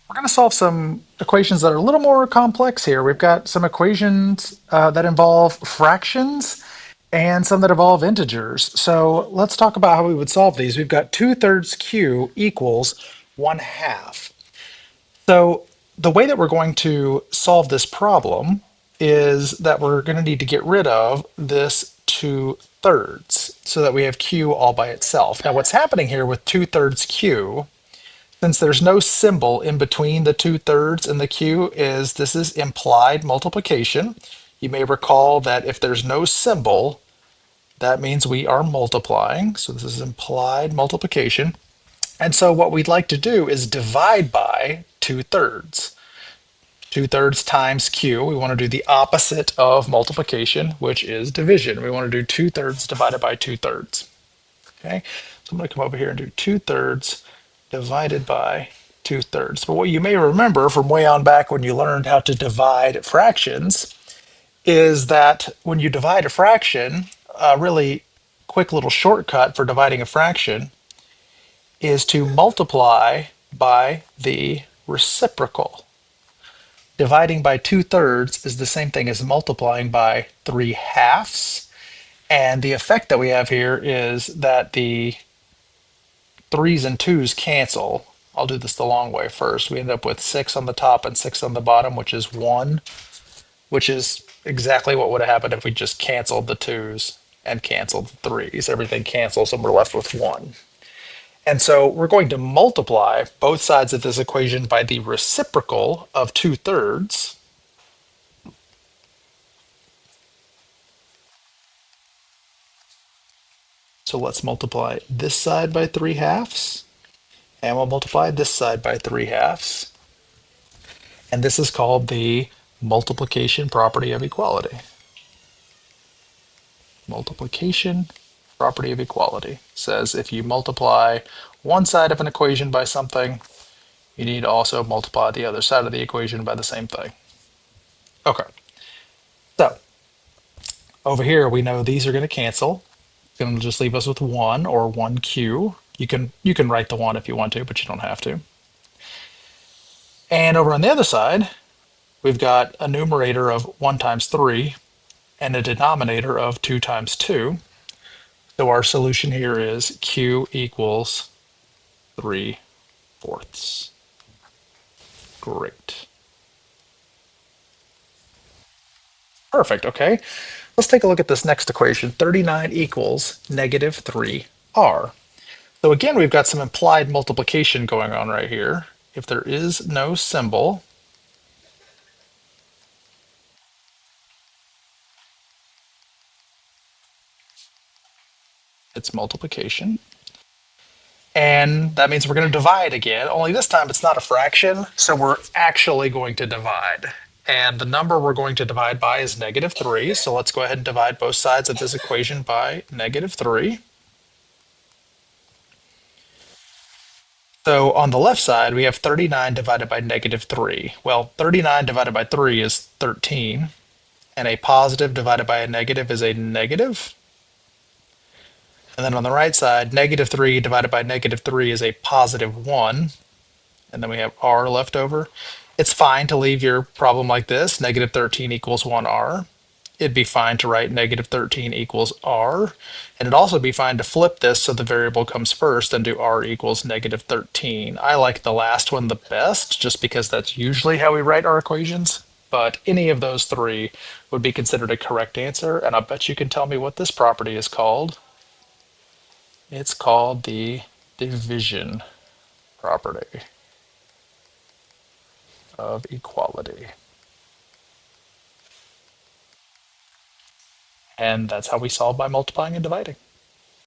We're going to solve some equations that are a little more complex here. We've got some equations that involve fractions and some that involve integers. So let's talk about how we would solve these. We've got 2/3 q equals 1/2. So the way that we're going to solve this problem is that we're going to need to get rid of this 2/3 so that we have q all by itself. Now what's happening here with 2/3 q, since there's no symbol in between the 2/3 and the q, is this is implied multiplication. You may recall that if there's no symbol, that means we are multiplying. So this is implied multiplication. And so what we'd like to do is divide by 2/3. 2/3 times q. We want to do the opposite of multiplication, which is division. We want to do 2/3 divided by 2/3. Okay, so I'm going to come over here and do 2/3 divided by 2/3. But what you may remember from way on back when you learned how to divide fractions is that when you divide a fraction, a really quick little shortcut for dividing a fraction is to multiply by the reciprocal. Dividing by 2/3 is the same thing as multiplying by 3/2. And the effect that we have here is that the threes and twos cancel. I'll do this the long way first. We end up with 6 on the top and 6 on the bottom, which is 1, which is exactly what would have happened if we just canceled the twos and canceled the threes. Everything cancels and we're left with 1. And so we're going to multiply both sides of this equation by the reciprocal of 2/3. So let's multiply this side by 3/2, and we'll multiply this side by 3/2. And this is called the multiplication property of equality. Multiplication property of equality says if you multiply one side of an equation by something, you need to also multiply the other side of the equation by the same thing. Okay, so over here we know these are going to cancel. It's going to just leave us with 1 or 1q. You can write the 1 if you want to, but you don't have to. And over on the other side, we've got a numerator of 1 times 3 and a denominator of 2 times 2. So our solution here is q equals 3/4. Great. Perfect. Okay. Let's take a look at this next equation. 39 equals negative 3r. So again, we've got some implied multiplication going on right here. If there is no symbol, it's multiplication. And that means we're going to divide again, only this time it's not a fraction, so we're actually going to divide. And the number we're going to divide by is negative 3, so let's go ahead and divide both sides of this equation by negative 3. So on the left side, we have 39 divided by negative 3. Well, 39 divided by 3 is 13, and a positive divided by a negative is a negative. And then on the right side, negative 3 divided by negative 3 is a positive 1. And then we have r left over. It's fine to leave your problem like this. Negative 13 equals 1r. It'd be fine to write negative 13 equals r. And it'd also be fine to flip this so the variable comes first and do r equals negative 13. I like the last one the best just because that's usually how we write our equations. But any of those three would be considered a correct answer. And I bet you can tell me what this property is called. It's called the division property of equality. And that's how we solve by multiplying and dividing.